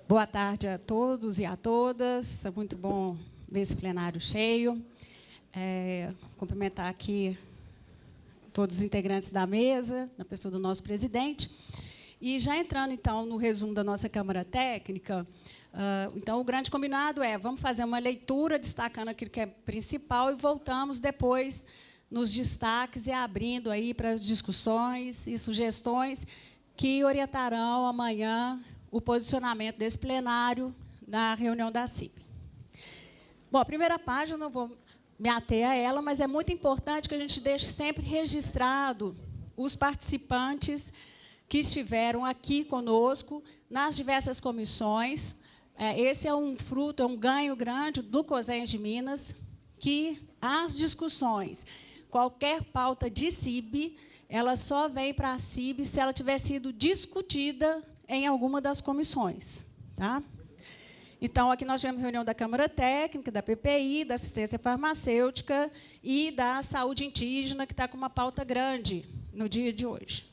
Boa tarde a todos e a todas. É muito bom ver esse plenário cheio. Cumprimentar aqui todos os integrantes da mesa, na pessoa do nosso presidente. E já entrando, então, no resumo da nossa Câmara Técnica, então, o grande combinado é, vamos fazer uma leitura, destacando aquilo que é principal, e voltamos depois nos destaques e abrindo aí para as discussões e sugestões que orientarão amanhã o posicionamento desse plenário na reunião da CIB. Bom, a primeira página, não vou me ater a ela, mas é muito importante que a gente deixe sempre registrado os participantes que estiveram aqui conosco nas diversas comissões. Esse é um fruto, é um ganho grande do COSENS de Minas, que as discussões, qualquer pauta de CIB, ela só vem para a CIB se ela tiver sido discutida em alguma das comissões. Tá? Então, aqui nós tivemos reunião da Câmara Técnica, da PPI, da Assistência Farmacêutica e da Saúde Indígena, que está com uma pauta grande no dia de hoje.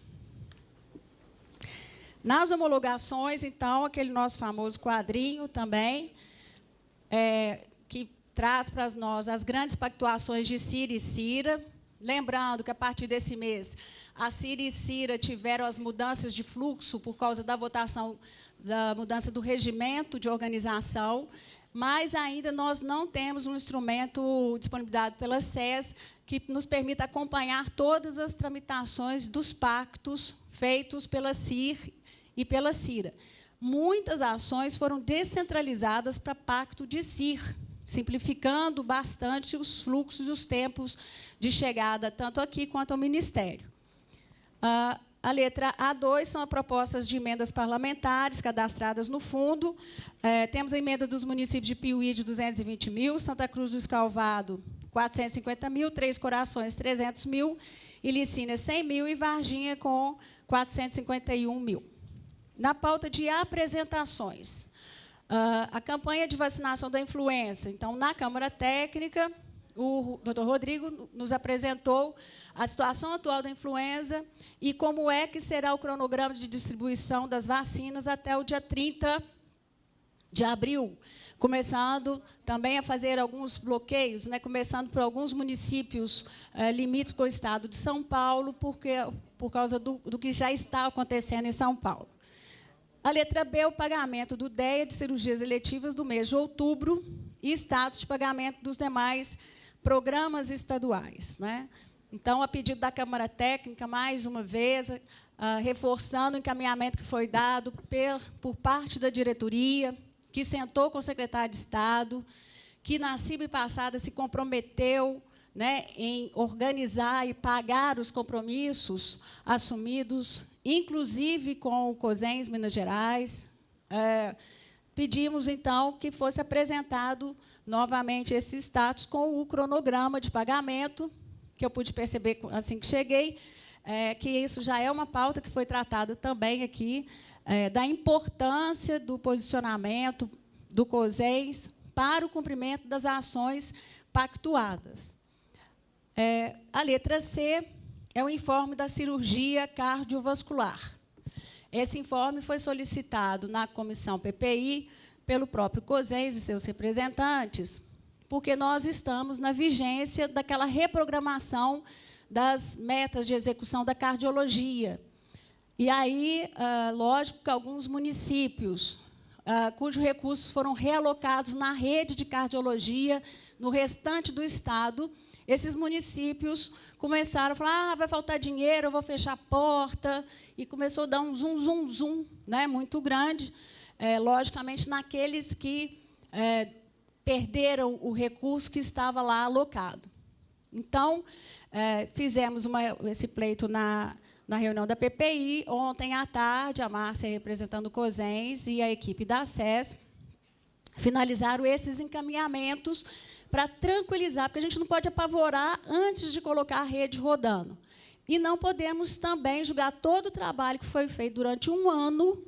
Nas homologações, então, aquele nosso famoso quadrinho também, que traz para nós as grandes pactuações de CIRA e CIRA. Lembrando que, a partir desse mês, a CIRA e CIRA tiveram as mudanças de fluxo por causa da votação, da mudança do regimento de organização, mas ainda nós não temos um instrumento disponibilizado pela SES que nos permita acompanhar todas as tramitações dos pactos feitos pela CIR e pela CIRA. Muitas ações foram descentralizadas para pacto de CIR, simplificando bastante os fluxos e os tempos de chegada, tanto aqui quanto ao Ministério. A letra A2 são as propostas de emendas parlamentares cadastradas no fundo. Temos a emenda dos municípios de Piuí de 220 mil, Santa Cruz do Escalvado, 450 mil, Três Corações, 300 mil, Ilicínia, 100 mil e Varginha, com 451 mil. Na pauta de apresentações, a campanha de vacinação da influenza. Então, na Câmara Técnica, o doutor Rodrigo nos apresentou a situação atual da influenza e como é que será o cronograma de distribuição das vacinas até o dia 30 de abril, começando também a fazer alguns bloqueios, começando por alguns municípios limítrofes com o estado de São Paulo, por causa do que já está acontecendo em São Paulo. A letra B, o pagamento do DEA de cirurgias eletivas do mês de outubro e status de pagamento dos demais programas estaduais. Então, a pedido da Câmara Técnica, mais uma vez, reforçando o encaminhamento que foi dado por parte da diretoria, que sentou com o secretário de Estado, que, na CIB passada, se comprometeu em organizar e pagar os compromissos assumidos, inclusive com o COSENS Minas Gerais. Pedimos, então, que fosse apresentado novamente esse status com o cronograma de pagamento, que eu pude perceber assim que cheguei, que isso já é uma pauta que foi tratada também aqui, da importância do posicionamento do COSENS para o cumprimento das ações pactuadas. A letra C é o informe da cirurgia cardiovascular. Esse informe foi solicitado na comissão PPI pelo próprio COSENS e seus representantes, porque nós estamos na vigência daquela reprogramação das metas de execução da cardiologia. E aí, lógico que alguns municípios cujos recursos foram realocados na rede de cardiologia no restante do Estado, esses municípios começaram a falar, vai faltar dinheiro, eu vou fechar a porta, e começou a dar um zum, zum, zum, muito grande, logicamente, naqueles que perderam o recurso que estava lá alocado. Então, fizemos esse pleito na reunião da PPI, ontem à tarde, a Márcia, representando o COSENS, e a equipe da SES, finalizaram esses encaminhamentos para tranquilizar, porque a gente não pode apavorar antes de colocar a rede rodando. E não podemos também julgar todo o trabalho que foi feito durante um ano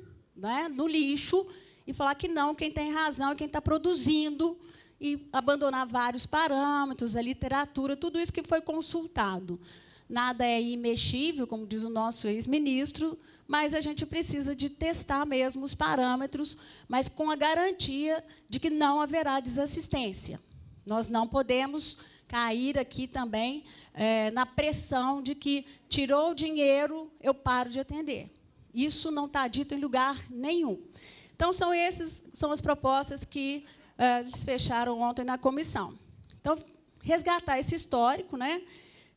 no lixo e falar que não, quem tem razão é quem está produzindo, e abandonar vários parâmetros, a literatura, tudo isso que foi consultado. Nada é imexível, como diz o nosso ex-ministro, mas a gente precisa de testar mesmo os parâmetros, mas com a garantia de que não haverá desassistência. Nós não podemos cair aqui também na pressão de que tirou o dinheiro, eu paro de atender. Isso não está dito em lugar nenhum. Então, são as propostas que desfecharam ontem na comissão. Então, resgatar esse histórico, né,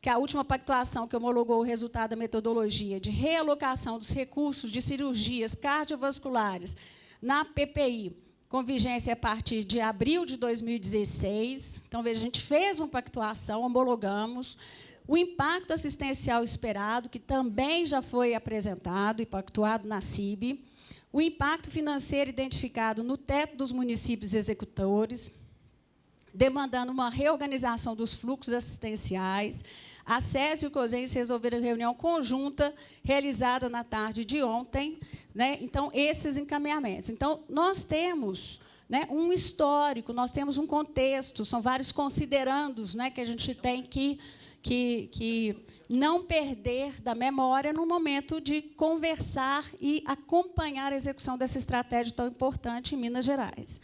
que a última pactuação que homologou o resultado da metodologia de realocação dos recursos de cirurgias cardiovasculares na PPI, com vigência a partir de abril de 2016. Então, veja, a gente fez uma pactuação, homologamos. O impacto assistencial esperado, que também já foi apresentado e pactuado na CIB. O impacto financeiro identificado no teto dos municípios executores, demandando uma reorganização dos fluxos assistenciais. A SES e o COSENS resolveram reunião conjunta, realizada na tarde de ontem. Né? Então, esses encaminhamentos. Então, nós temos, né, um histórico, nós temos um contexto, são vários considerandos, né, que a gente tem que não perder da memória no momento de conversar e acompanhar a execução dessa estratégia tão importante em Minas Gerais.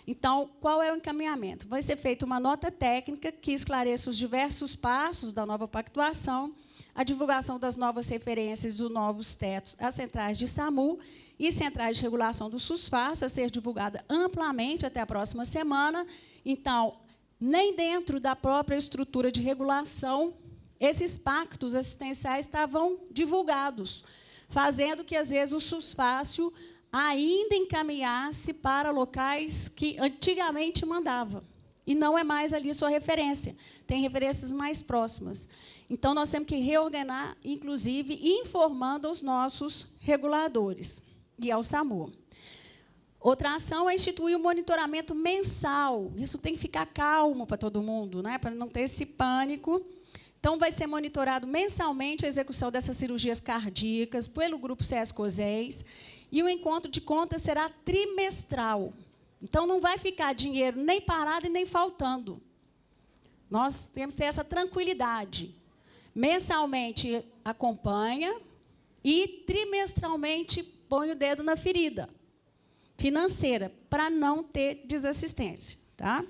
Então, qual é o encaminhamento? Vai ser feita uma nota técnica que esclareça os diversos passos da nova pactuação, a divulgação das novas referências dos novos tetos às centrais de SAMU e centrais de regulação do SUSFASO, a ser divulgada amplamente até a próxima semana. Então, nem dentro da própria estrutura de regulação, esses pactos assistenciais estavam divulgados, fazendo que, às vezes, o SUSFASO ainda encaminhasse para locais que antigamente mandava. E não é mais ali sua referência, tem referências mais próximas. Então, nós temos que reordenar, inclusive, informando aos nossos reguladores e ao SAMU. Outra ação é instituir o monitoramento mensal. Isso tem que ficar calmo para todo mundo, né? Para não ter esse pânico. Então, vai ser monitorado mensalmente a execução dessas cirurgias cardíacas pelo Grupo SES-COSENS, e o encontro de contas será trimestral. Então, não vai ficar dinheiro nem parado e nem faltando. Nós temos que ter essa tranquilidade. Mensalmente acompanha e trimestralmente põe o dedo na ferida financeira, para não ter desassistência. Tá?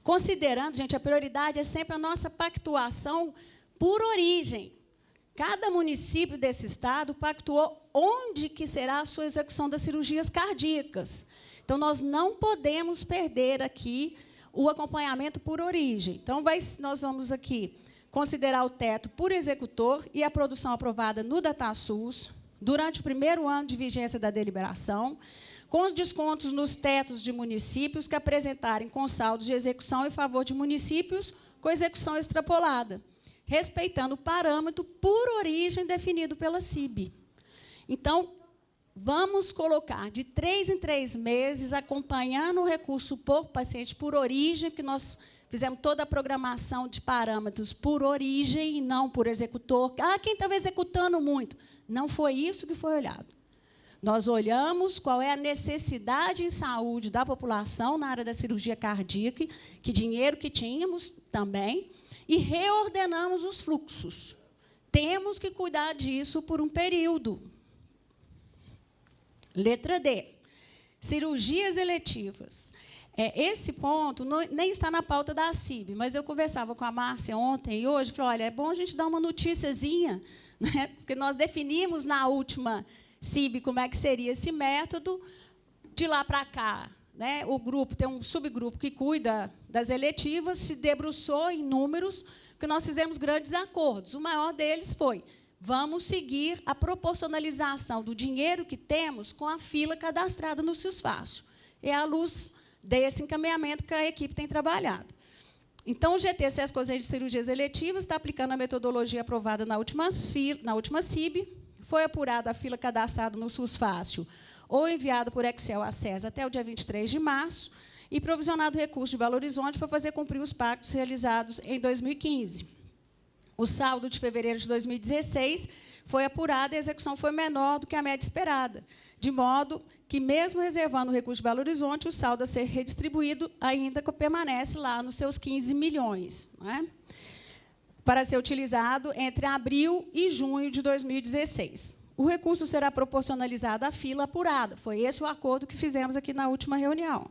Considerando, gente, a prioridade é sempre a nossa pactuação por origem. Cada município desse estado pactuou onde que será a sua execução das cirurgias cardíacas. Então, nós não podemos perder aqui o acompanhamento por origem. Então, nós vamos aqui considerar o teto por executor e a produção aprovada no DataSUS durante o primeiro ano de vigência da deliberação, com descontos nos tetos de municípios que apresentarem consaldos de execução em favor de municípios com execução extrapolada, respeitando o parâmetro por origem definido pela CIB. Então, vamos colocar de 3 em 3 meses, acompanhando o recurso por paciente por origem, que nós fizemos toda a programação de parâmetros por origem e não por executor. Ah, quem estava executando muito? Não foi isso que foi olhado. Nós olhamos qual é a necessidade em saúde da população na área da cirurgia cardíaca, que dinheiro que tínhamos também, e reordenamos os fluxos. Temos que cuidar disso por um período. Letra D. Cirurgias eletivas. Esse ponto nem está na pauta da CIB, mas eu conversava com a Márcia ontem e hoje, falei, olha, é bom a gente dar uma noticiazinha, né? Porque nós definimos na última CIB como é que seria esse método. De lá para cá, né, o grupo tem um subgrupo que cuida das eletivas, se debruçou em números, porque nós fizemos grandes acordos. O maior deles foi: vamos seguir a proporcionalização do dinheiro que temos com a fila cadastrada no SUSFASO. É à luz desse encaminhamento que a equipe tem trabalhado. Então, o GT SES-COSENS de cirurgias eletivas está aplicando a metodologia aprovada na última CIB, foi apurada a fila cadastrada no SUSFASO ou enviada por Excel à SES até o dia 23 de março e provisionado recurso de Belo Horizonte para fazer cumprir os pactos realizados em 2015. O saldo de fevereiro de 2016 foi apurado e a execução foi menor do que a média esperada, de modo que, mesmo reservando o recurso de Belo Horizonte, o saldo a ser redistribuído ainda permanece lá nos seus 15 milhões, não é? Para ser utilizado entre abril e junho de 2016. o recurso será proporcionalizado à fila apurada. Foi esse o acordo que fizemos aqui na última reunião.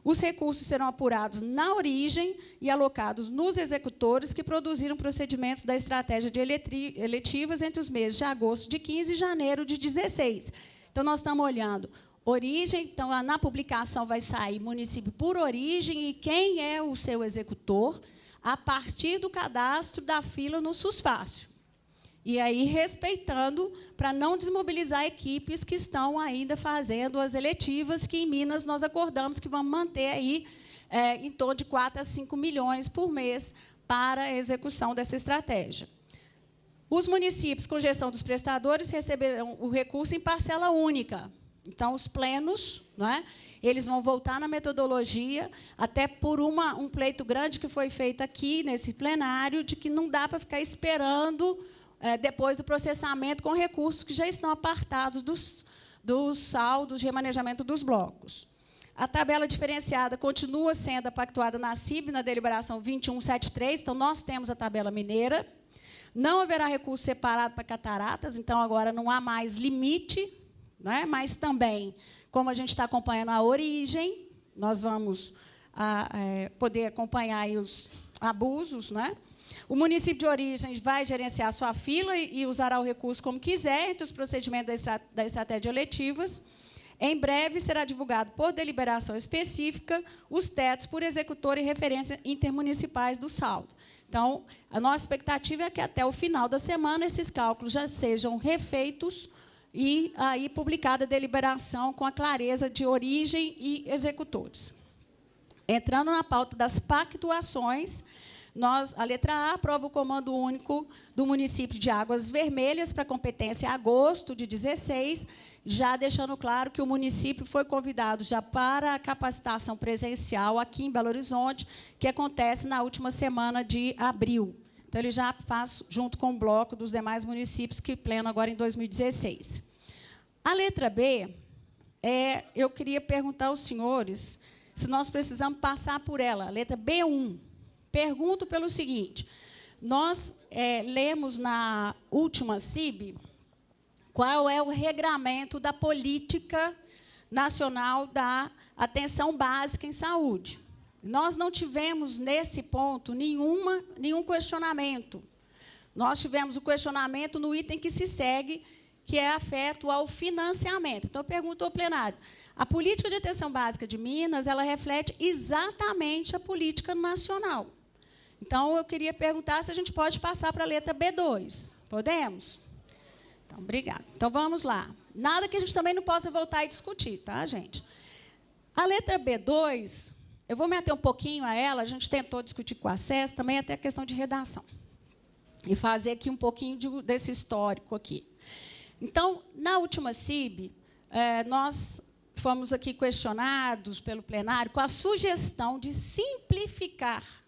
Os recursos serão apurados na origem e alocados nos executores que produziram procedimentos da estratégia de eletivas entre os meses de agosto de 15 e janeiro de 16. Então, nós estamos olhando origem, então, na publicação vai sair município por origem e quem é o seu executor, a partir do cadastro da fila no SUSFácil. E aí, respeitando, para não desmobilizar equipes que estão ainda fazendo as eletivas, que em Minas nós acordamos que vamos manter aí em torno de 4 a 5 milhões por mês para a execução dessa estratégia. Os municípios com gestão dos prestadores receberão o recurso em parcela única. Então, os plenos, não é? Eles vão voltar na metodologia, até por um pleito grande que foi feito aqui, nesse plenário, de que não dá para ficar esperando depois do processamento com recursos que já estão apartados dos saldos de remanejamento dos blocos. A tabela diferenciada continua sendo pactuada na CIB, na deliberação 2173, então, nós temos a tabela mineira. Não haverá recurso separado para cataratas, então, agora não há mais limite, né? Mas também, como a gente está acompanhando a origem, nós vamos poder acompanhar aí os abusos, né? O município de origem vai gerenciar a sua fila e usará o recurso como quiser entre os procedimentos da estratégia de eletivas. Em breve, será divulgado por deliberação específica os tetos por executor e referência intermunicipais do saldo. Então, a nossa expectativa é que, até o final da semana, esses cálculos já sejam refeitos e aí publicada a deliberação com a clareza de origem e executores. Entrando na pauta das pactuações, a letra A aprova o comando único do município de Águas Vermelhas para competência em agosto de 16, já deixando claro que o município foi convidado já para a capacitação presencial aqui em Belo Horizonte, que acontece na última semana de abril. Então, ele já faz junto com o bloco dos demais municípios que pleno agora em 2016. A letra B, eu queria perguntar aos senhores se nós precisamos passar por ela, a letra B1. Pergunto pelo seguinte, nós lemos na última CIB qual é o regramento da política nacional da atenção básica em saúde. Nós não tivemos, nesse ponto, nenhum questionamento. Nós tivemos o questionamento no item que se segue, que é afeto ao financiamento. Então, eu pergunto ao plenário, a política de atenção básica de Minas, ela reflete exatamente a política nacional. Então, eu queria perguntar se a gente pode passar para a letra B2. Podemos? Então, obrigada. Então, vamos lá. Nada que a gente também não possa voltar e discutir, tá, gente? A letra B2, eu vou me ater um pouquinho a ela, a gente tentou discutir com o acesso, também até a questão de redação. E fazer aqui um pouquinho desse histórico aqui. Então, na última CIB, nós fomos aqui questionados pelo plenário com a sugestão de simplificar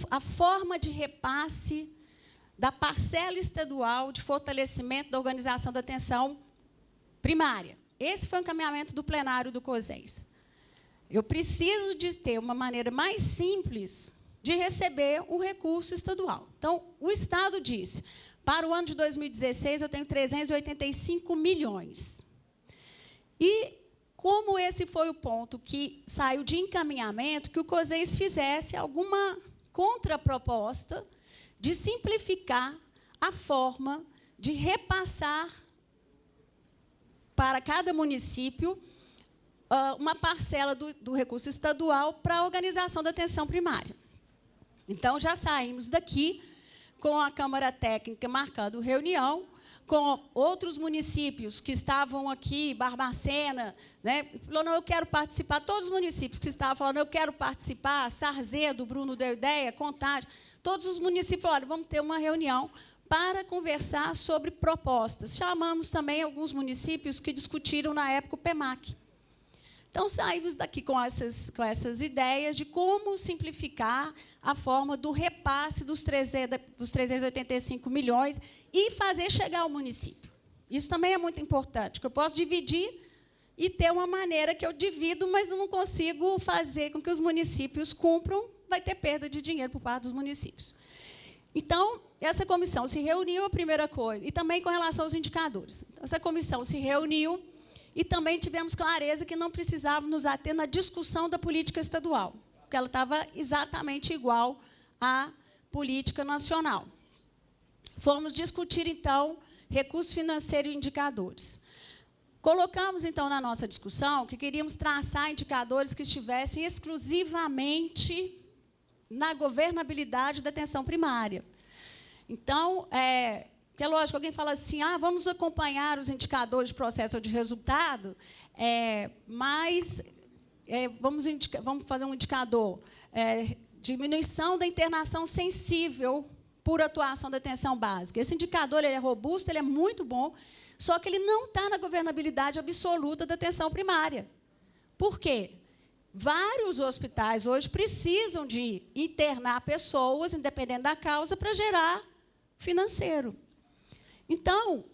a forma de repasse da parcela estadual de fortalecimento da organização da atenção primária. Esse foi o encaminhamento do plenário do COSENS. Eu preciso de ter uma maneira mais simples de receber o recurso estadual. Então, o Estado disse, para o ano de 2016, eu tenho 385 milhões. E, como esse foi o ponto que saiu de encaminhamento, que o COSENS fizesse alguma contraproposta de simplificar a forma de repassar para cada município uma parcela do recurso estadual para a organização da atenção primária. Então, já saímos daqui com a Câmara Técnica marcando reunião, com outros municípios que estavam aqui, Barbacena, né? Falou, não, eu quero participar, todos os municípios que estavam falando, eu quero participar, Sarzedo, Bruno deu ideia, Contagem, todos os municípios falaram, vamos ter uma reunião para conversar sobre propostas. Chamamos também alguns municípios que discutiram, na época, o PEMAC. Então, saímos daqui com essas ideias de como simplificar a forma do repasse dos 385 milhões e fazer chegar ao município. Isso também é muito importante, que eu posso dividir e ter uma maneira que eu divido, mas eu não consigo fazer com que os municípios cumpram, vai ter perda de dinheiro por parte dos municípios. Então, essa comissão se reuniu, a primeira coisa, e também com relação aos indicadores. Essa comissão se reuniu e também tivemos clareza que não precisávamos nos ater na discussão da política estadual, porque ela estava exatamente igual à política nacional. Fomos discutir, então, recurso financeiro e indicadores. Colocamos, então, na nossa discussão que queríamos traçar indicadores que estivessem exclusivamente na governabilidade da atenção primária. Então, que é lógico, alguém fala assim, vamos acompanhar os indicadores de processo ou de resultado, mas vamos fazer um indicador, diminuição da internação sensível por atuação da atenção básica. Esse indicador ele é robusto, ele é muito bom, só que ele não está na governabilidade absoluta da atenção primária. Por quê? Vários hospitais hoje precisam de internar pessoas, independente da causa, para gerar financeiro. Então,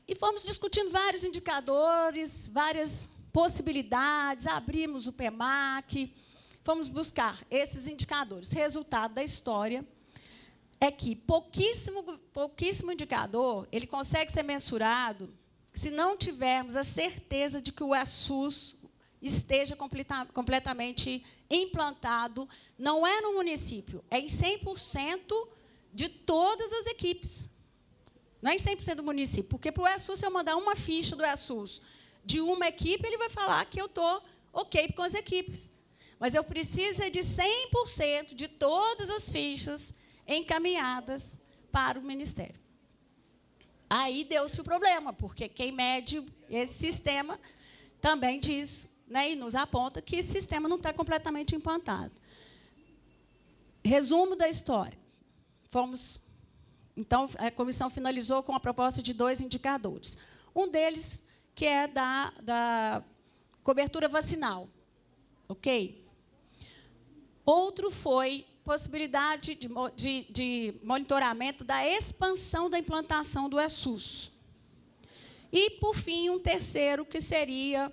e fomos discutindo vários indicadores, várias possibilidades, abrimos o PEMAC, fomos buscar esses indicadores. Resultado da história é que pouquíssimo indicador ele consegue ser mensurado se não tivermos a certeza de que o SUS esteja completamente implantado, não é no município, é em 100% de todas as equipes. Não é em 100% do município, porque para o SUS, se eu mandar uma ficha do SUS de uma equipe, ele vai falar que eu estou ok com as equipes. Mas eu preciso de 100% de todas as fichas encaminhadas para o Ministério. Aí deu-se o problema, porque quem mede esse sistema também diz, e nos aponta que esse sistema não está completamente implantado. Resumo da história. Então, a comissão finalizou com a proposta de 2 indicadores. Um deles, que é da cobertura vacinal. Ok? Outro foi possibilidade de monitoramento da expansão da implantação do SUS. E, por fim, um terceiro, que seria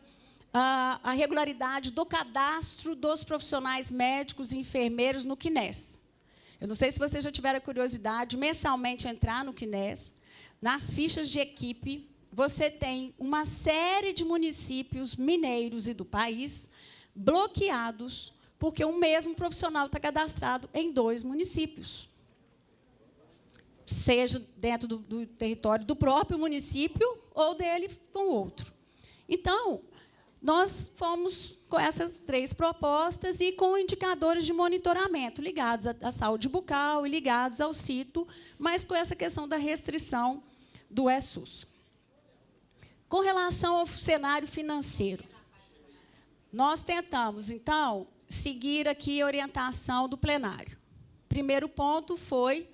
a regularidade do cadastro dos profissionais médicos e enfermeiros no CNES. Eu não sei se vocês já tiveram a curiosidade de mensalmente entrar no CNES. Nas fichas de equipe, você tem uma série de municípios mineiros e do país bloqueados porque o mesmo profissional está cadastrado em 2 municípios, seja dentro do território do próprio município ou dele com outro. Então, nós fomos com essas 3 propostas e com indicadores de monitoramento ligados à saúde bucal e ligados ao CITO, mas com essa questão da restrição do SUS. Com relação ao cenário financeiro, nós tentamos, então, seguir aqui a orientação do plenário. Primeiro ponto foi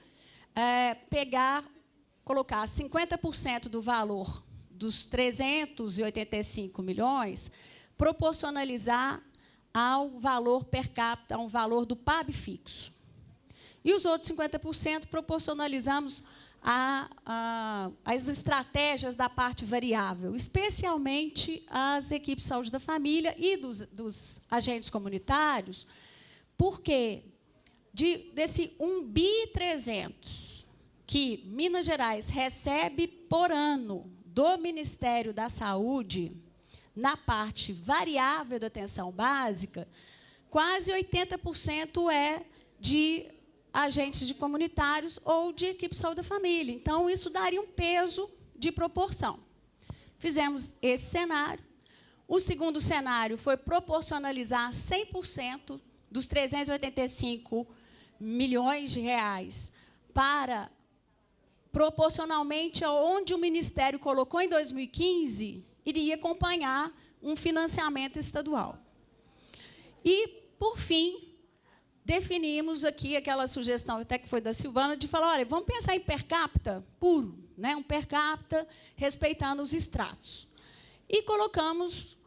colocar 50% do valor dos 385 milhões, proporcionalizar ao valor per capita, ao valor do PAB fixo. E os outros 50% proporcionalizamos as estratégias da parte variável, especialmente as equipes de saúde da família e dos agentes comunitários, porque desse 1.300 que Minas Gerais recebe por ano do Ministério da Saúde, na parte variável da atenção básica, quase 80% é de agentes de comunitários ou de equipe de saúde da família. Então, isso daria um peso de proporção. Fizemos esse cenário. O segundo cenário foi proporcionalizar 100% dos 385 milhões de reais para, proporcionalmente aonde o Ministério colocou em 2015, iria acompanhar um financiamento estadual. E, por fim, definimos aqui aquela sugestão, até que foi da Silvana, de falar, olha, vamos pensar em per capita puro, um per capita respeitando os estratos. E colocamos,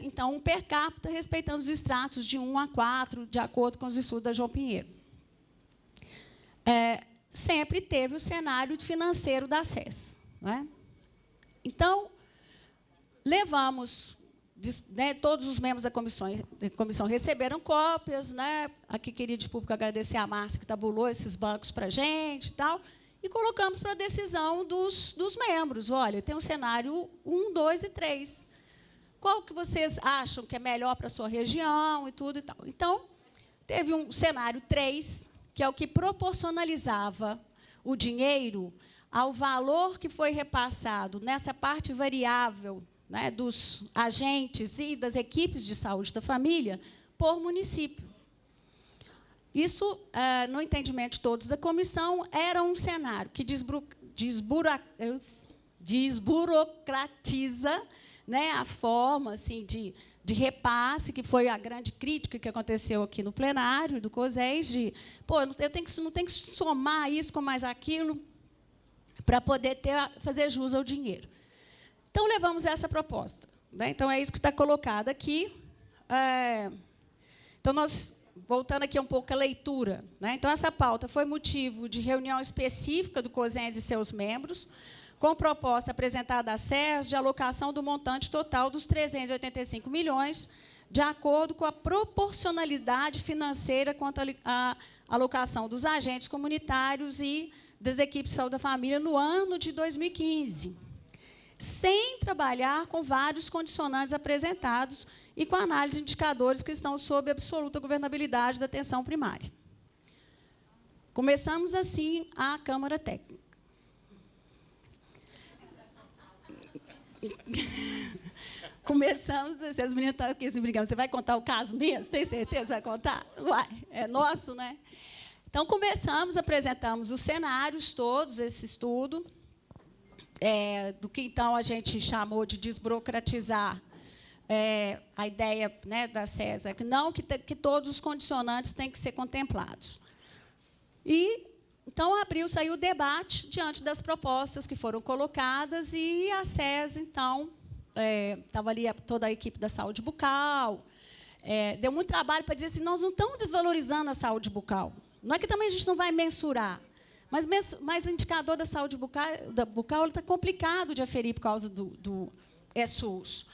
então, um per capita respeitando os estratos de 1 a 4, de acordo com os estudos da João Pinheiro. Sempre teve o cenário financeiro da SES. Então, levamos todos os membros da comissão receberam cópias, né? Aqui queria de público agradecer a Márcia, que tabulou esses bancos para a gente e tal, e colocamos para a decisão dos membros. Olha, tem um cenário 1, 2 e 3. Qual que vocês acham que é melhor para a sua região e tudo e tal? Então, teve um cenário 3, que é o que proporcionalizava o dinheiro ao valor que foi repassado nessa parte variável, né, dos agentes e das equipes de saúde da família por município. Isso, no entendimento de todos da comissão, era um cenário que desburocratiza, né, a forma assim, de repasse, que foi a grande crítica que aconteceu aqui no plenário do COSES, de, pô, eu não tenho que somar isso com mais aquilo para poder fazer jus ao dinheiro. Então, levamos essa proposta, né? Então, é isso que está colocado aqui. Então, nós, voltando aqui um pouco à leitura, né? Então, essa pauta foi motivo de reunião específica do COSENS e seus membros, com proposta apresentada à SES de alocação do montante total dos 385 milhões, de acordo com a proporcionalidade financeira quanto à alocação dos agentes comunitários e das equipes de saúde da família no ano de 2015, sem trabalhar com vários condicionantes apresentados e com análise de indicadores que estão sob absoluta governabilidade da atenção primária. Começamos, assim, a Câmara Técnica. Começamos, as meninas estão aqui se brincando, você vai contar o caso mesmo? Tem certeza que vai contar? Uai, é nosso, né? Então, começamos, apresentamos os cenários todos, esse estudo, do que, então, a gente chamou de desburocratizar a ideia, né, da CESA, que todos os condicionantes têm que ser contemplados. E, então, saiu o debate diante das propostas que foram colocadas, e a CESA, então, estava ali toda a equipe da saúde bucal, deu muito trabalho para dizer assim, nós não estamos desvalorizando a saúde bucal. Não é que também a gente não vai mensurar, mas o indicador da saúde bucal está complicado de aferir por causa do SUS.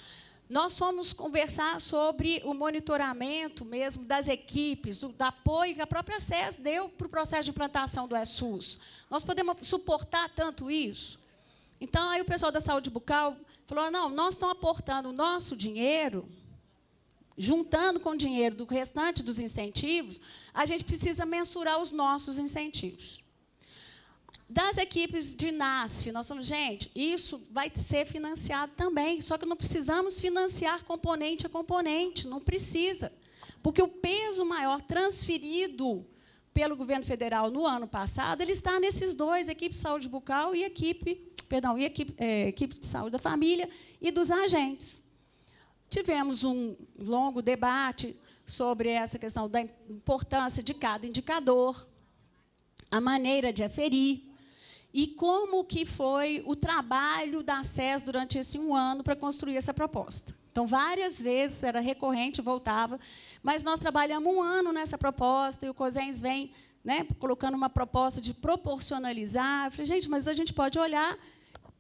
Nós fomos conversar sobre o monitoramento mesmo das equipes, do apoio que a própria SES deu para o processo de implantação do SUS. Nós podemos suportar tanto isso? Então, aí o pessoal da saúde bucal falou, não, nós estamos aportando o nosso dinheiro, juntando com o dinheiro do restante dos incentivos, a gente precisa mensurar os nossos incentivos. Das equipes de NASF, nós falamos, gente, isso vai ser financiado também, só que não precisamos financiar componente a componente, não precisa, porque o peso maior transferido pelo governo federal no ano passado, ele está nesses dois, equipe de saúde bucal e equipe de saúde da família e dos agentes. Tivemos um longo debate sobre essa questão da importância de cada indicador, a maneira de aferir, e como que foi o trabalho da SES durante esse um ano para construir essa proposta. Então, várias vezes, era recorrente, voltava, mas nós trabalhamos um ano nessa proposta, e o COSENS vem, né, colocando uma proposta de proporcionalizar. Eu falei, gente, mas a gente pode olhar,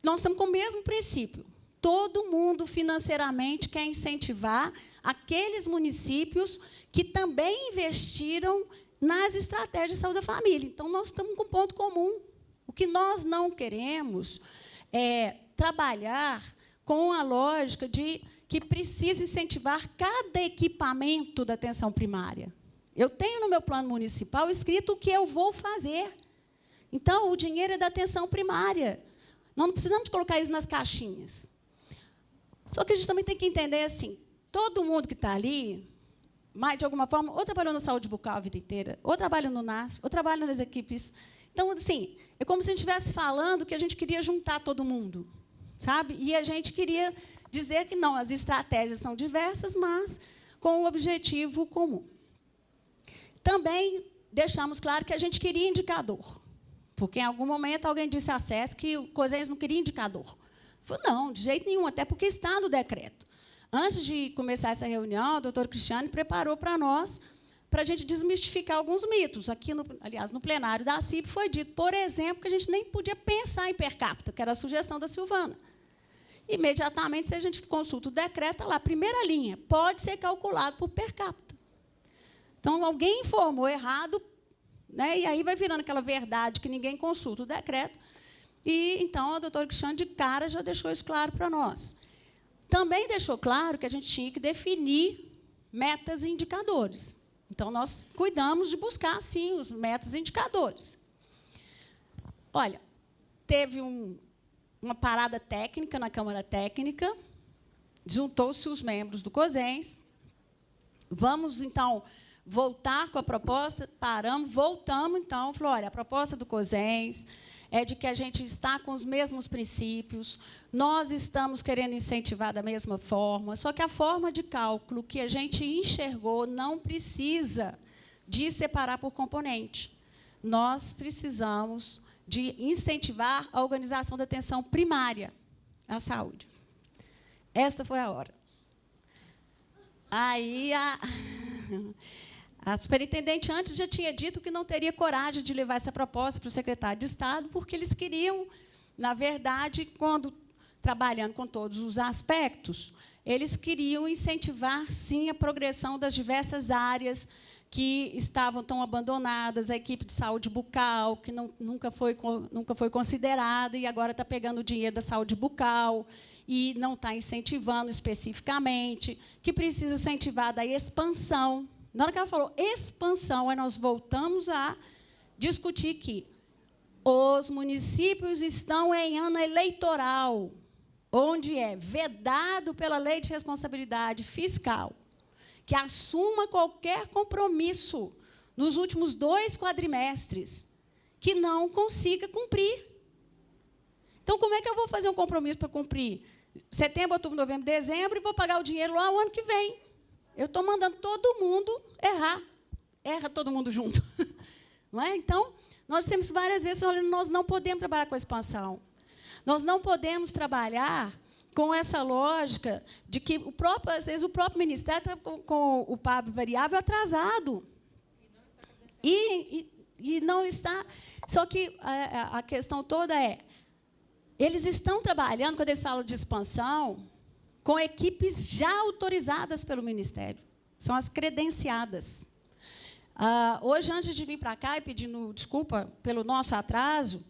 nós estamos com o mesmo princípio. Todo mundo, financeiramente, quer incentivar aqueles municípios que também investiram nas estratégias de saúde da família. Então, nós estamos com um ponto comum. O que nós não queremos é trabalhar com a lógica de que precisa incentivar cada equipamento da atenção primária. Eu tenho no meu plano municipal escrito o que eu vou fazer. Então, o dinheiro é da atenção primária. Nós não precisamos colocar isso nas caixinhas. Só que a gente também tem que entender assim, todo mundo que está ali, mas, de alguma forma, ou trabalhou na saúde bucal a vida inteira, ou trabalha no NASF, ou trabalha nas equipes. Então, assim, é como se a gente estivesse falando que a gente queria juntar todo mundo, sabe? E a gente queria dizer que não, as estratégias são diversas, mas com um objetivo comum. Também deixamos claro que a gente queria indicador, porque, em algum momento, alguém disse à SES que o COSENS não queria indicador. Eu falei, não, de jeito nenhum, até porque está no decreto. Antes de começar essa reunião, o doutor Cristiane preparou para nós, para a gente desmistificar alguns mitos. Aqui, aliás, no plenário da CIP foi dito, por exemplo, que a gente nem podia pensar em per capita, que era a sugestão da Silvana. imediatamente, se a gente consulta o decreto, está lá, primeira linha, pode ser calculado por per capita. Então, alguém informou errado, né, e aí vai virando aquela verdade que ninguém consulta o decreto, e, então, a doutora Cristiane, de cara, já deixou isso claro para nós. Também deixou claro que a gente tinha que definir metas e indicadores. Então, nós cuidamos de buscar, sim, os metas e indicadores. Olha, teve uma parada técnica na Câmara Técnica, juntou-se os membros do COSENS. Vamos, então, voltar com a proposta, paramos, voltamos, então, falou, olha, a proposta do COSENS é de que a gente está com os mesmos princípios, nós estamos querendo incentivar da mesma forma, só que a forma de cálculo que a gente enxergou não precisa de separar por componente. Nós precisamos de incentivar a organização da atenção primária à saúde. Esta foi a hora. Aí, a superintendente antes já tinha dito que não teria coragem de levar essa proposta para o secretário de Estado, porque eles queriam, na verdade, quando trabalhando com todos os aspectos, eles queriam incentivar, sim, a progressão das diversas áreas que estavam tão abandonadas, a equipe de saúde bucal, que nunca foi considerada, e agora está pegando o dinheiro da saúde bucal, e não está incentivando especificamente, que precisa incentivar da expansão. Na hora que ela falou expansão, aí nós voltamos a discutir que os municípios estão em ano eleitoral, onde é vedado pela Lei de Responsabilidade Fiscal que assuma qualquer compromisso nos últimos 2 quadrimestres que não consiga cumprir. Então, como é que eu vou fazer um compromisso para cumprir setembro, outubro, novembro, dezembro e vou pagar o dinheiro lá o ano que vem? Eu estou mandando todo mundo errar. Erra todo mundo junto. Não é? Então, nós temos várias vezes falando, nós não podemos trabalhar com a expansão. Nós não podemos trabalhar com essa lógica de que, às vezes, o próprio Ministério está com o PAB variável atrasado. E não está... Só que a questão toda é, eles estão trabalhando, quando eles falam de expansão, com equipes já autorizadas pelo Ministério. São as credenciadas. Hoje, antes de vir para cá e pedindo desculpa pelo nosso atraso,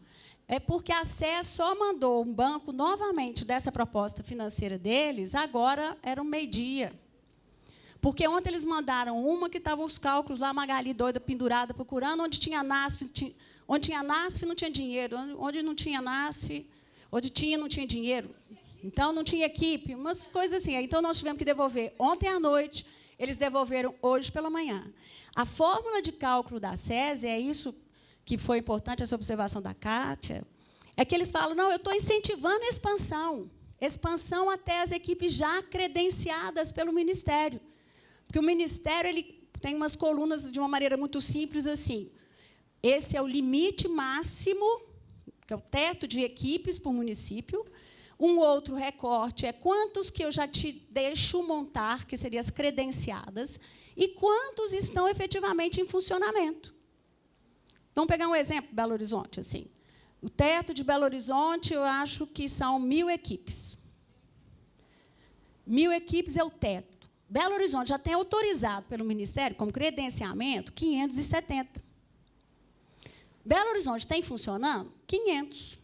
é porque a SE só mandou um banco novamente dessa proposta financeira deles, agora era um meio-dia. Porque ontem eles mandaram uma que estavam os cálculos lá, a Magali doida, pendurada, procurando, onde tinha NASF, onde tinha NASF não tinha dinheiro, onde não tinha NASF, onde tinha não tinha dinheiro. Então, não tinha equipe, umas coisas assim. Então, nós tivemos que devolver ontem à noite, eles devolveram hoje pela manhã. A fórmula de cálculo da SESI, é isso que foi importante, essa observação da Kátia, é que eles falam, não, eu estou incentivando a expansão até as equipes já credenciadas pelo Ministério. Porque o Ministério ele tem umas colunas de uma maneira muito simples, assim, esse é o limite máximo, que é o teto de equipes por município. Um outro recorte é quantos que eu já te deixo montar, que seriam as credenciadas, e quantos estão efetivamente em funcionamento. Vamos pegar um exemplo, Belo Horizonte. Assim. O teto de Belo Horizonte, eu acho que são 1.000 equipes. 1.000 equipes é o teto. Belo Horizonte já tem autorizado pelo Ministério, como credenciamento, 570. Belo Horizonte tem funcionando? 500.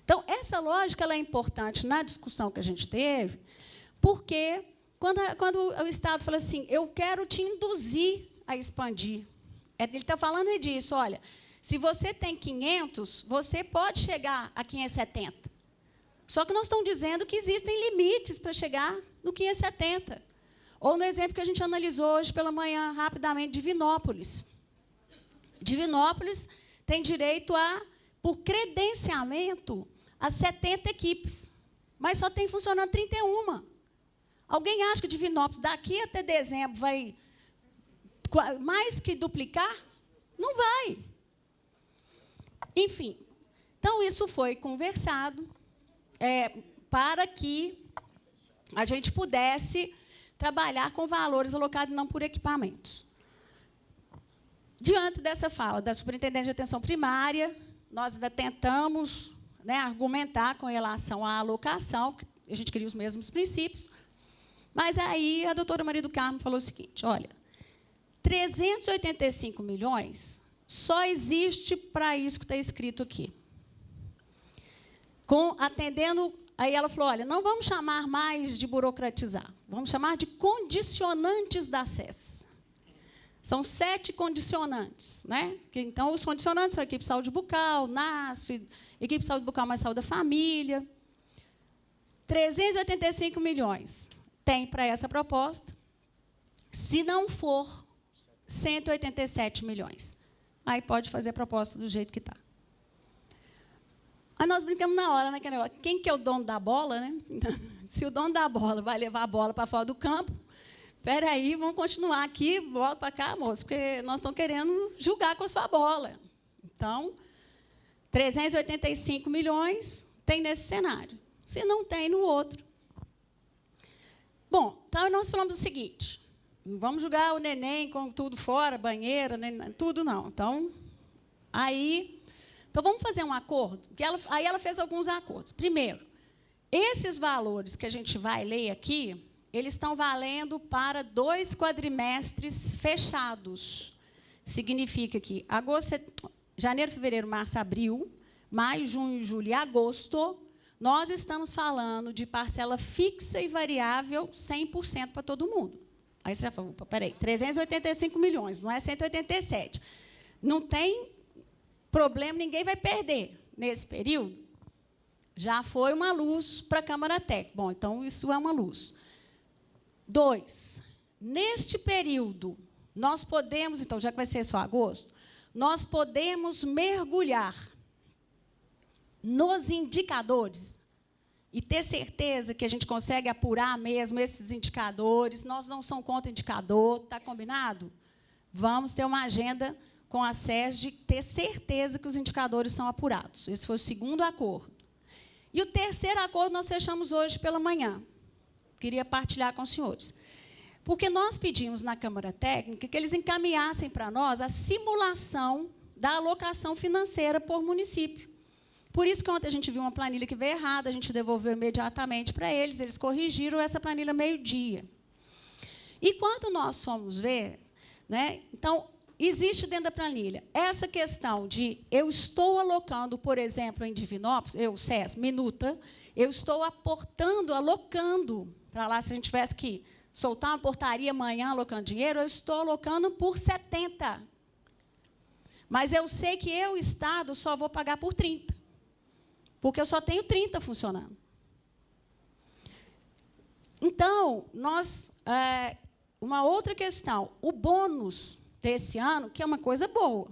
Então, essa lógica ela é importante na discussão que a gente teve, porque quando o Estado fala assim, eu quero te induzir a expandir, ele está falando disso, olha, se você tem 500, você pode chegar a 570. Só que nós estamos dizendo que existem limites para chegar no 570. Ou no exemplo que a gente analisou hoje pela manhã, rapidamente, Divinópolis. Divinópolis tem direito por credenciamento, a 70 equipes, mas só tem funcionando 31. Alguém acha que Divinópolis, daqui até dezembro, vai mais que duplicar? Não vai. Enfim, então, isso foi conversado para que a gente pudesse trabalhar com valores alocados não por equipamentos. Diante dessa fala da Superintendente de Atenção Primária, nós ainda tentamos né, argumentar com relação à alocação, que a gente queria os mesmos princípios. Mas aí a doutora Maria do Carmo falou o seguinte, olha, 385 milhões só existe para isso que está escrito aqui. Atendendo, aí ela falou, olha, não vamos chamar mais de burocratizar, vamos chamar de condicionantes da SES. São 7 condicionantes, né? Então, os condicionantes são equipe de saúde bucal, NASF, equipe de saúde bucal mais saúde da família. 385 milhões tem para essa proposta. Se não for, 187 milhões. Aí pode fazer a proposta do jeito que está. Aí nós brincamos na hora, né? Quem que é o dono da bola, né? Se o dono da bola vai levar a bola para fora do campo, espera aí, vamos continuar aqui, volta para cá, moço, porque nós estamos querendo jogar com a sua bola. Então, 385 milhões tem nesse cenário. Se não tem, no outro. Bom, então nós falamos o seguinte, não vamos jogar o neném com tudo fora, banheira, tudo não. Então, vamos fazer um acordo. Aí ela fez alguns acordos. Primeiro, esses valores que a gente vai ler aqui, eles estão valendo para 2 quadrimestres fechados. Significa que janeiro, fevereiro, março, abril, maio, junho, julho e agosto, nós estamos falando de parcela fixa e variável 100% para todo mundo. Aí você já falou, peraí, 385 milhões, não é 187. Não tem problema, ninguém vai perder. Nesse período, já foi uma luz para a Câmara Técnica. Bom, então, isso é uma luz. 2, neste período, nós podemos, então, já que vai ser só agosto, nós podemos mergulhar nos indicadores e ter certeza que a gente consegue apurar mesmo esses indicadores. Nós não somos contra indicador, está combinado? Vamos ter uma agenda com a SES de ter certeza que os indicadores são apurados. Esse foi o segundo acordo. E o terceiro acordo nós fechamos hoje pela manhã. Queria partilhar com os senhores. Porque nós pedimos na Câmara Técnica que eles encaminhassem para nós a simulação da alocação financeira por município. Por isso que ontem a gente viu uma planilha que veio errada, a gente devolveu imediatamente para eles corrigiram essa planilha meio-dia. E quando nós fomos ver, né, então, existe dentro da planilha essa questão de eu estou alocando, por exemplo, em Divinópolis, SES, minuta, eu estou alocando para lá, se a gente tivesse que soltar uma portaria amanhã alocando dinheiro, eu estou alocando por 70. Mas eu sei que eu, Estado, só vou pagar por 30. Porque eu só tenho 30 funcionando. Então, uma outra questão, o bônus desse ano, que é uma coisa boa.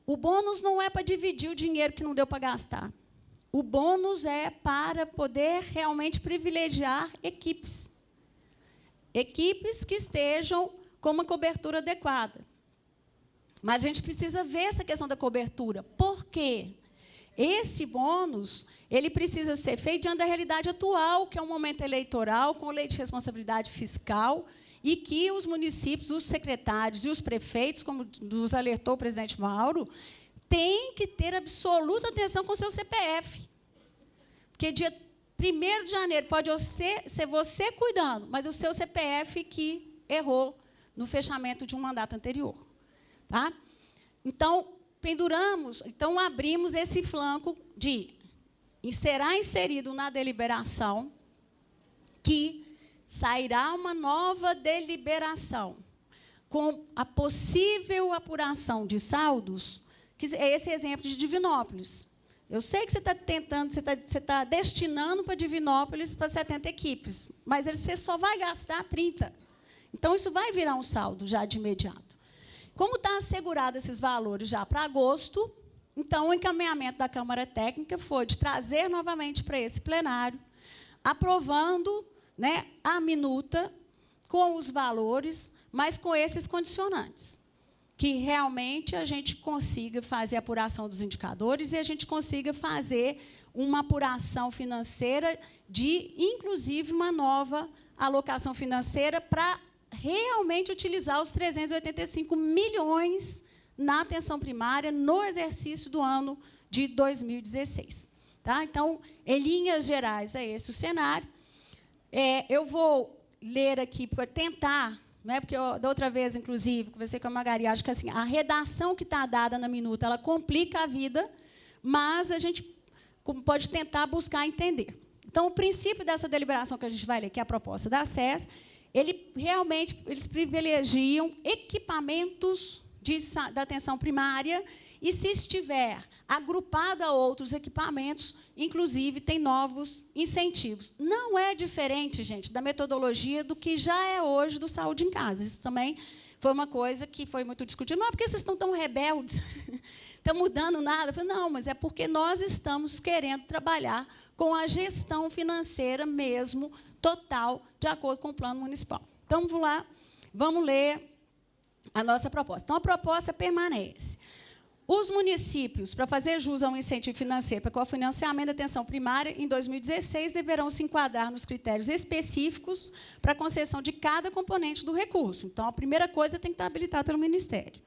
O bônus não é para dividir o dinheiro que não deu para gastar. O bônus é para poder realmente privilegiar equipes. Equipes que estejam com uma cobertura adequada. Mas a gente precisa ver essa questão da cobertura. Por quê? Esse bônus, ele precisa ser feito diante da realidade atual, que é um momento eleitoral, com lei de responsabilidade fiscal, e que os municípios, os secretários e os prefeitos, como nos alertou o presidente Mauro, têm que ter absoluta atenção com o seu CPF. Porque dia 1º de janeiro pode ser você cuidando, mas o seu CPF que errou no fechamento de um mandato anterior. Tá? Então, abrimos esse flanco de será inserido na deliberação que sairá uma nova deliberação com a possível apuração de saldos, que é esse exemplo de Divinópolis. Eu sei que você está tentando, você está destinando para Divinópolis para 70 equipes, mas você só vai gastar 30. Então, isso vai virar um saldo já de imediato. Como está assegurado esses valores já para agosto, então o encaminhamento da Câmara Técnica foi de trazer novamente para esse plenário, aprovando, né, a minuta com os valores, mas com esses condicionantes, que realmente a gente consiga fazer a apuração dos indicadores e a gente consiga fazer uma apuração financeira de, inclusive, uma nova alocação financeira para realmente utilizar os 385 milhões na atenção primária no exercício do ano de 2016. Tá? Então, em linhas gerais, é esse o cenário. Eu vou ler aqui para tentar, né, porque da outra vez, inclusive, conversei com a Magari, acho que assim, a redação que está dada na minuta ela complica a vida, mas a gente pode tentar buscar entender. Então, o princípio dessa deliberação que a gente vai ler, que é a proposta da SES, eles privilegiam equipamentos da atenção primária e, se estiver agrupada a outros equipamentos, inclusive, tem novos incentivos. Não é diferente, gente, da metodologia do que já é hoje do Saúde em Casa. Isso também foi uma coisa que foi muito discutida. Não, porque vocês estão tão rebeldes? Estão mudando nada? Eu falei, não, mas é porque nós estamos querendo trabalhar com a gestão financeira mesmo, total, de acordo com o plano municipal. Então, vamos lá, vamos ler a nossa proposta. Então, a proposta permanece. Os municípios, para fazer jus a um incentivo financeiro para o financiamento da atenção primária, em 2016, deverão se enquadrar nos critérios específicos para a concessão de cada componente do recurso. Então, a primeira coisa tem que estar habilitada pelo Ministério.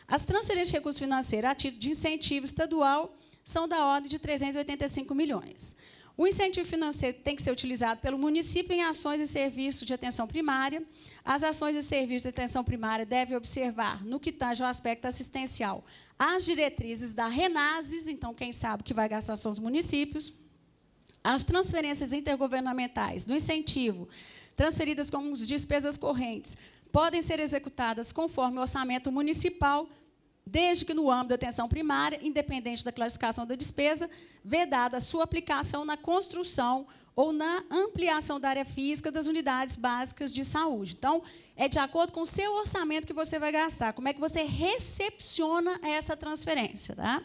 As transferências de recursos financeiros a título de incentivo estadual são da ordem de 385 milhões. O incentivo financeiro tem que ser utilizado pelo município em ações e serviços de atenção primária. As ações e serviços de atenção primária devem observar, no que tange ao aspecto assistencial, as diretrizes da RENASES, então, quem sabe que vai gastar são os municípios. As transferências intergovernamentais do incentivo, transferidas como despesas correntes, podem ser executadas conforme o orçamento municipal, desde que, no âmbito da atenção primária, independente da classificação da despesa, vedada a sua aplicação na construção ou na ampliação da área física das unidades básicas de saúde. Então, é de acordo com o seu orçamento que você vai gastar. Como é que você recepciona essa transferência? Tá?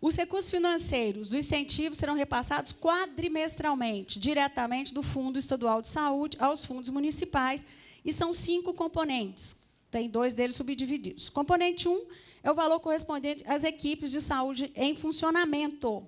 Os recursos financeiros do incentivo serão repassados quadrimestralmente, diretamente do Fundo Estadual de Saúde aos fundos municipais, e são 5 componentes. Tem 2 deles subdivididos. Componente 1 é o valor correspondente às equipes de saúde em funcionamento,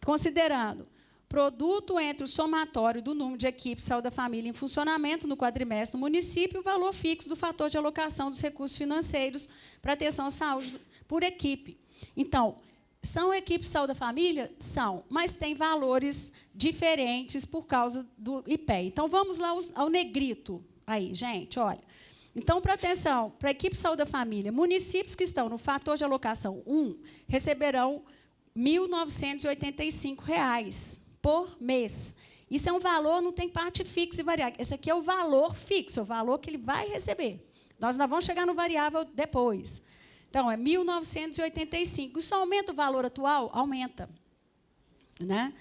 considerando produto entre o somatório do número de equipes de saúde da família em funcionamento no quadrimestre do município e o valor fixo do fator de alocação dos recursos financeiros para atenção à saúde por equipe. Então, são equipes de saúde da família? São, mas tem valores diferentes por causa do IPEA. Então, vamos lá ao negrito. Aí, gente, olha. Então, para atenção, para a equipe de saúde da família, municípios que estão no fator de alocação 1 receberão R$ 1.985 por mês. Isso é um valor, não tem parte fixa e variável. Esse aqui é o valor fixo, é o valor que ele vai receber. Nós não vamos chegar no variável depois. Então, é 1.985. Isso aumenta o valor atual? Aumenta. Né?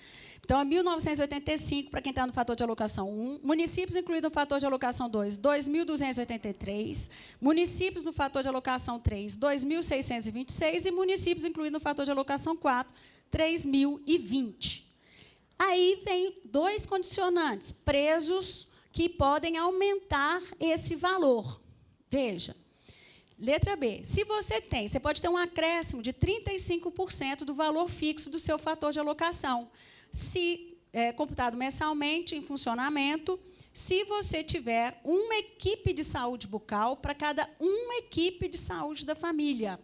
Então, é 1.985 para quem está no fator de alocação 1. Municípios incluídos no fator de alocação 2, 2.283. Municípios no fator de alocação 3, 2.626. E municípios incluídos no fator de alocação 4, 3.020. Aí vem 2 condicionantes, presos que podem aumentar esse valor. Veja. Letra B. Se você pode ter um acréscimo de 35% do valor fixo do seu fator de alocação, se computado mensalmente em funcionamento, se você tiver uma equipe de saúde bucal para cada uma equipe de saúde da família.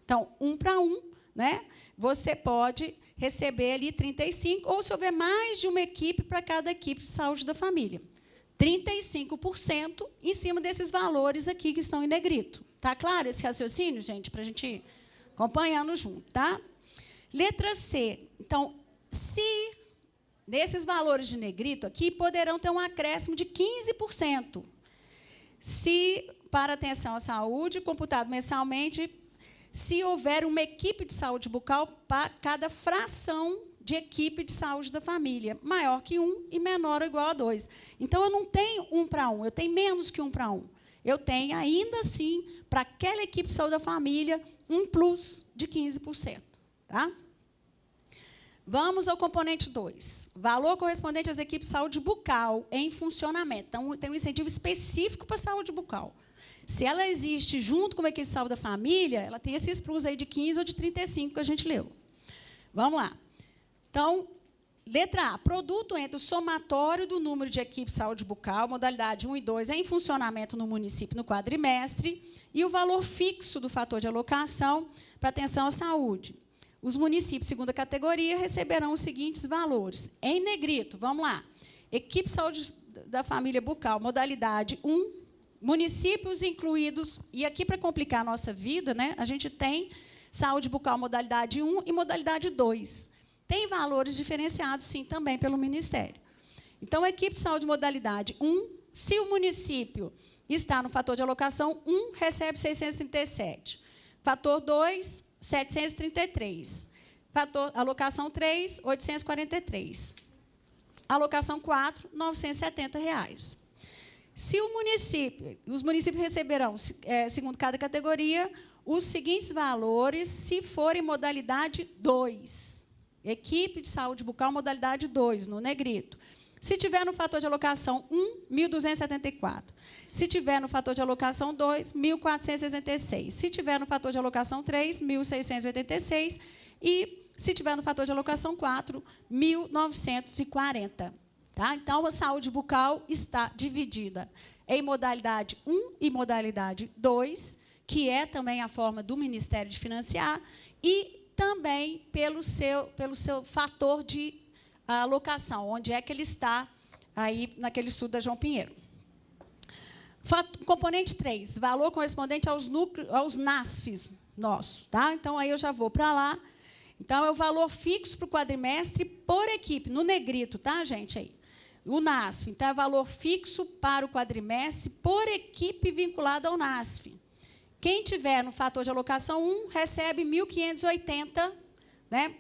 Então, 1 para 1, né? Você pode receber ali 35, ou se houver mais de uma equipe para cada equipe de saúde da família. 35% em cima desses valores aqui que estão em negrito. Está claro esse raciocínio, gente? Para a gente ir acompanhando junto, tá? Letra C. Então, se nesses valores de negrito aqui, poderão ter um acréscimo de 15%. Se, para atenção à saúde, computado mensalmente, se houver uma equipe de saúde bucal para cada fração de equipe de saúde da família, maior que 1 e menor ou igual a 2. Então, eu não tenho 1 para 1, eu tenho menos que 1 para 1. Eu tenho, ainda assim, para aquela equipe de saúde da família, um plus de 15%. Tá? Vamos ao componente 2. Valor correspondente às equipes de saúde bucal em funcionamento. Então, tem um incentivo específico para a saúde bucal. Se ela existe junto com a equipe de saúde da família, ela tem esses plus aí de 15 ou de 35 que a gente leu. Vamos lá. Então, letra A, produto entre o somatório do número de equipes de saúde bucal, modalidade 1 e 2, em funcionamento no município no quadrimestre, e o valor fixo do fator de alocação para atenção à saúde. os municípios segunda categoria receberão os seguintes valores. Em negrito, vamos lá. Equipe de saúde da família bucal, modalidade 1, municípios incluídos, e aqui, para complicar a nossa vida, né, a gente tem saúde bucal modalidade 1 e modalidade 2. Tem valores diferenciados, sim, também pelo Ministério. Então, a equipe de saúde modalidade 1, se o município está no fator de alocação 1, recebe 637. Fator 2, 733. Fator alocação 3, 843. Alocação 4, R$ 970. Se os municípios receberão, segundo cada categoria, os seguintes valores, se forem modalidade 2. Equipe de saúde bucal, modalidade 2, no negrito. Se tiver no fator de alocação 1, 1.274. Se tiver no fator de alocação 2, 1.466. Se tiver no fator de alocação 3, 1.686. E, se tiver no fator de alocação 4, 1.940. Tá? Então, a saúde bucal está dividida em modalidade 1 e modalidade 2, que é também a forma do Ministério de financiar, e também pelo seu fator de alocação, onde é que ele está aí naquele estudo da João Pinheiro. Componente 3, valor correspondente aos NASFs nossos. Tá? Então, aí eu já vou para lá. Então, é o valor fixo para o quadrimestre por equipe, no negrito, tá, gente? Aí. O NASF, então, é valor fixo para o quadrimestre por equipe vinculada ao NASF. Quem tiver no fator de alocação 1 recebe 1.580, né,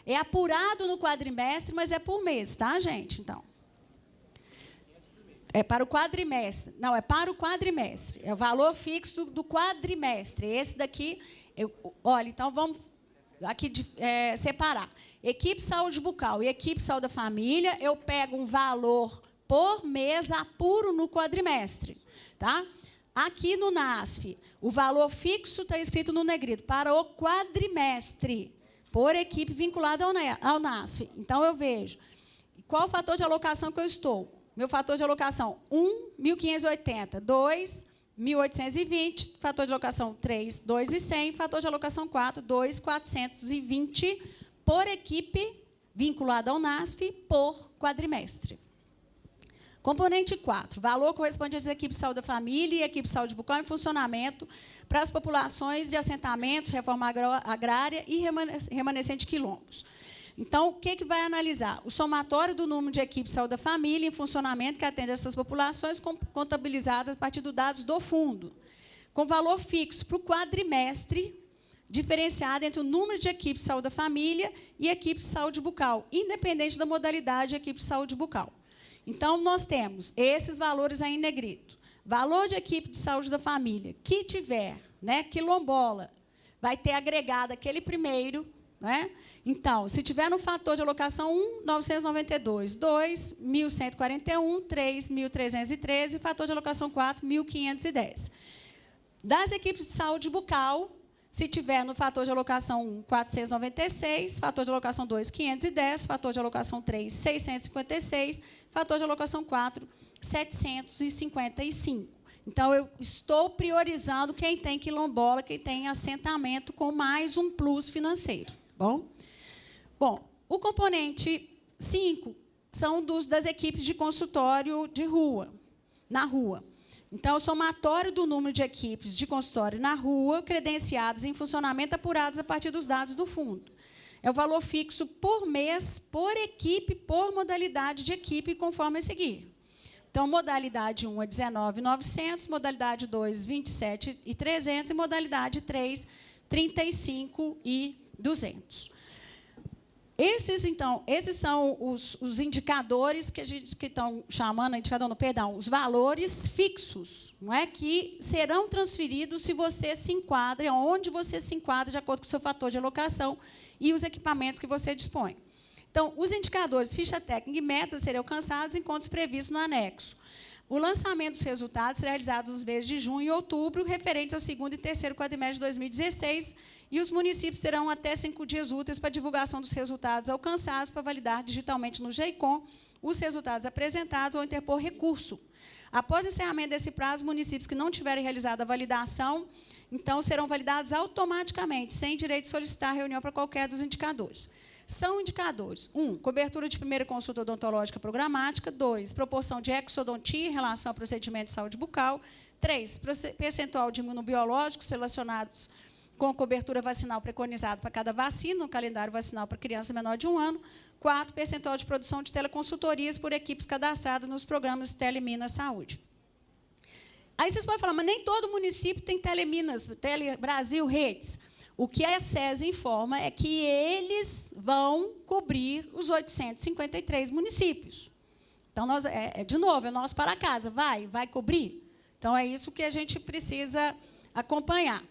é apurado no quadrimestre, mas é por mês, tá, gente? Então, é para o quadrimestre. Não, é para o quadrimestre. É o valor fixo do quadrimestre. Esse daqui, olha, então, vamos aqui separar. Equipe saúde bucal e equipe saúde da família, eu pego um valor por mês, apuro no quadrimestre. Tá? Aqui no NASF, o valor fixo está escrito no negrito, para o quadrimestre, por equipe vinculada ao NASF. Então, eu vejo qual o fator de alocação que eu estou. Meu fator de alocação, 1, 1.580, 2, 1.820, fator de alocação 3, 2.100, fator de alocação 4, 2.420, por equipe vinculada ao NASF, por quadrimestre. Componente 4, valor correspondente às equipes de saúde da família e equipe de saúde bucal em funcionamento para as populações de assentamentos, reforma agrária e remanescente de quilombos. Então, o que vai analisar? O somatório do número de equipes de saúde da família em funcionamento que atende essas populações, contabilizadas a partir dos dados do fundo, com valor fixo para o quadrimestre, diferenciado entre o número de equipes de saúde da família e equipes de saúde bucal, independente da modalidade de equipe de saúde bucal. Então, nós temos esses valores aí em negrito. Valor de equipe de saúde da família, que tiver, né, quilombola, vai ter agregado aquele primeiro. Né? Então, se tiver no fator de alocação 1, 992, 2, 1.141, 3, 1.313, fator de alocação 4, 1.510. Das equipes de saúde bucal, se tiver no fator de alocação 1, 496, fator de alocação 2, 510, fator de alocação 3, 656, fator de alocação 4, 755. Então, eu estou priorizando quem tem quilombola, quem tem assentamento, com mais um plus financeiro. Bom, o componente 5 são das equipes de consultório de rua, na rua. Então, o somatório do número de equipes de consultório na rua, credenciadas em funcionamento, apuradas a partir dos dados do fundo. É o valor fixo por mês, por equipe, por modalidade de equipe, conforme a seguir. Então, modalidade 1 é 19.900, modalidade 2, 27.300 e modalidade 3, 35.200. Esses são os indicadores que estão chamando, os valores fixos, não é, que serão transferidos se você se enquadra, onde você se enquadra, de acordo com o seu fator de alocação e os equipamentos que você dispõe. Então, os indicadores, ficha técnica e metas serão alcançados em contos previstos no anexo. O lançamento dos resultados será realizado nos meses de junho e outubro, referentes ao segundo e terceiro quadrimestre de 2016, e os municípios terão até 5 dias úteis para divulgação dos resultados alcançados, para validar digitalmente no GEICOM os resultados apresentados ou interpor recurso. Após o encerramento desse prazo, municípios que não tiverem realizado a validação então serão validados automaticamente, sem direito de solicitar reunião para qualquer dos indicadores. São indicadores: 1, cobertura de primeira consulta odontológica programática; 2, proporção de exodontia em relação ao procedimento de saúde bucal; 3, percentual de imunobiológicos relacionados com cobertura vacinal preconizada para cada vacina, no calendário vacinal para criança menor de 1 ano; 4, percentual de produção de teleconsultorias por equipes cadastradas nos programas Teleminas Saúde. Aí vocês podem falar, mas nem todo município tem Teleminas, Brasil Redes. O que a SES informa é que eles vão cobrir os 853 municípios. Então, de novo, é nosso para casa, vai cobrir. Então, é isso que a gente precisa acompanhar.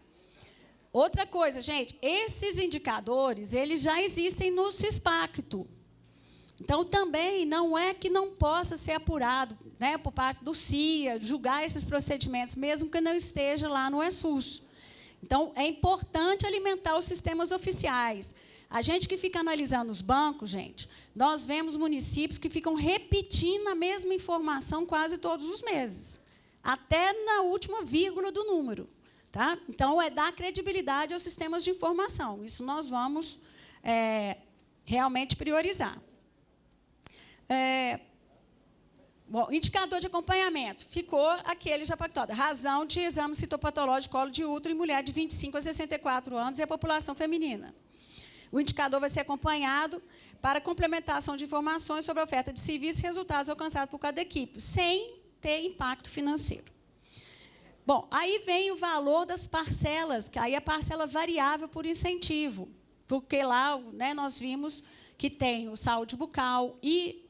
Outra coisa, gente, esses indicadores, eles já existem no CISPACTO. Então, também não é que não possa ser apurado, né, por parte do CIA, julgar esses procedimentos, mesmo que não esteja lá no ESUS. Então, é importante alimentar os sistemas oficiais. A gente que fica analisando os bancos, gente, nós vemos municípios que ficam repetindo a mesma informação quase todos os meses, até na última vírgula do número. Tá? Então, é dar credibilidade aos sistemas de informação. Isso nós vamos realmente priorizar. Bom, indicador de acompanhamento. Ficou aquele já pactuado. Razão de exame citopatológico colo de útero em mulher de 25 a 64 anos e a população feminina. O indicador vai ser acompanhado para complementação de informações sobre a oferta de serviços e resultados alcançados por cada equipe, sem ter impacto financeiro. Bom, aí vem o valor das parcelas, que aí é a parcela variável por incentivo, porque lá, né, nós vimos que tem o saúde bucal e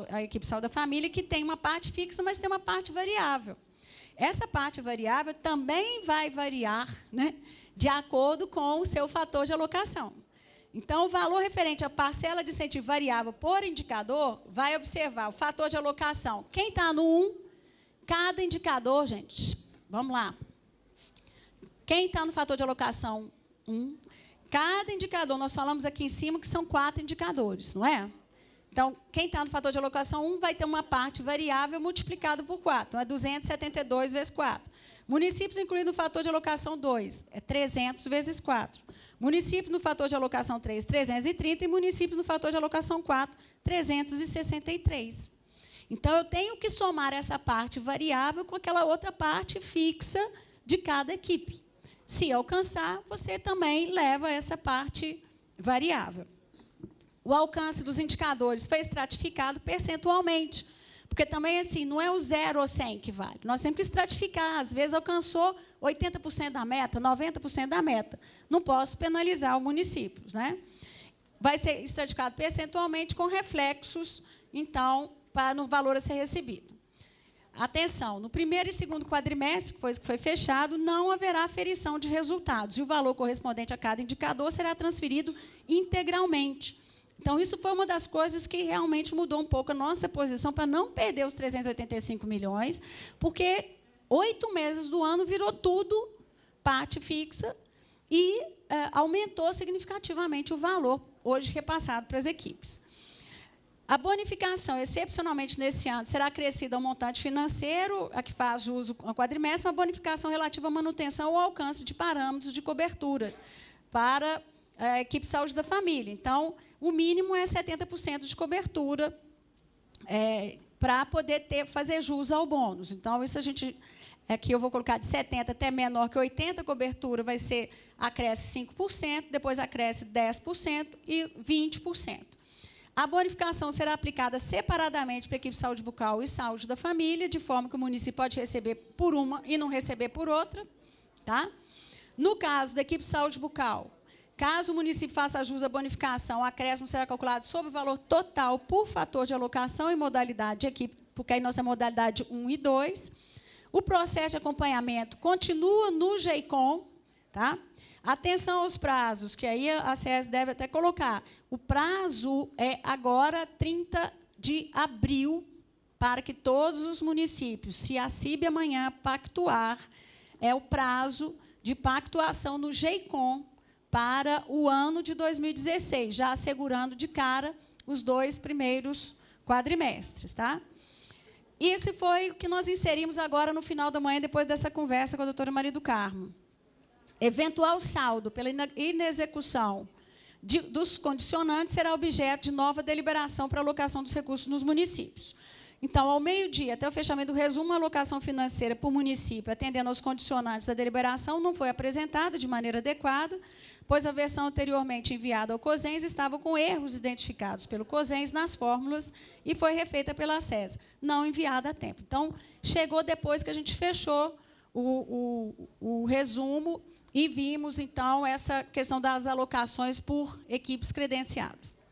a equipe saúde da família, que tem uma parte fixa, mas tem uma parte variável. Essa parte variável também vai variar, né, de acordo com o seu fator de alocação. Então, o valor referente à parcela de incentivo variável por indicador vai observar o fator de alocação. Quem está no 1, cada indicador, gente, vamos lá. Quem está no fator de alocação 1, cada indicador, nós falamos aqui em cima que são 4 indicadores, não é? Então, quem está no fator de alocação 1 vai ter uma parte variável multiplicada por 4. Então, é 272 vezes 4. Municípios incluídos no fator de alocação 2, é 300 vezes 4. Município no fator de alocação 3, 330. E município no fator de alocação 4, 363. Então, eu tenho que somar essa parte variável com aquela outra parte fixa de cada equipe. Se alcançar, você também leva essa parte variável. O alcance dos indicadores foi estratificado percentualmente, porque também assim, não é o 0 ou 100 que vale. Nós temos que estratificar. Às vezes, alcançou 80% da meta, 90% da meta. Não posso penalizar o município, né? Vai ser estratificado percentualmente com reflexos, então, no valor a ser recebido. Atenção, no primeiro e segundo quadrimestre, que foi fechado, não haverá aferição de resultados, e o valor correspondente a cada indicador será transferido integralmente. Então, isso foi uma das coisas que realmente mudou um pouco a nossa posição para não perder os 385 milhões, porque 8 meses do ano virou tudo parte fixa e aumentou significativamente o valor hoje repassado para as equipes. A bonificação, excepcionalmente nesse ano, será acrescida ao montante financeiro a que faz uso ao quadrimestre, uma bonificação relativa à manutenção ou alcance de parâmetros de cobertura para a equipe de saúde da família. Então, o mínimo é 70% de cobertura para poder fazer jus ao bônus. Então, isso a gente... Aqui eu vou colocar de 70% até menor que 80%, a cobertura vai ser, acresce 5%, depois acresce 10% e 20%. A bonificação será aplicada separadamente para a equipe de saúde bucal e saúde da família, de forma que o município pode receber por uma e não receber por outra. Tá? No caso da equipe de saúde bucal, caso o município faça jus à bonificação, o acréscimo será calculado sobre o valor total por fator de alocação e modalidade de equipe, porque aí nossa modalidade 1 e 2. O processo de acompanhamento continua no GEICOM. Tá? Atenção aos prazos, que aí a SES deve até colocar. O prazo é agora 30 de abril, para que todos os municípios, se a CIB amanhã pactuar, é o prazo de pactuação no GEICOM para o ano de 2016, já assegurando de cara os 2 primeiros quadrimestres. Tá? Esse foi o que nós inserimos agora no final da manhã, depois dessa conversa com a doutora Maria do Carmo. Eventual saldo pela inexecução dos condicionantes será objeto de nova deliberação para alocação dos recursos nos municípios. Então, ao meio-dia, até o fechamento do resumo, a alocação financeira por município, atendendo aos condicionantes da deliberação, não foi apresentada de maneira adequada, pois a versão anteriormente enviada ao COSENS estava com erros identificados pelo COSENS nas fórmulas e foi refeita pela SESA, não enviada a tempo. Então, chegou depois que a gente fechou o resumo e vimos, então, essa questão das alocações por equipes credenciadas.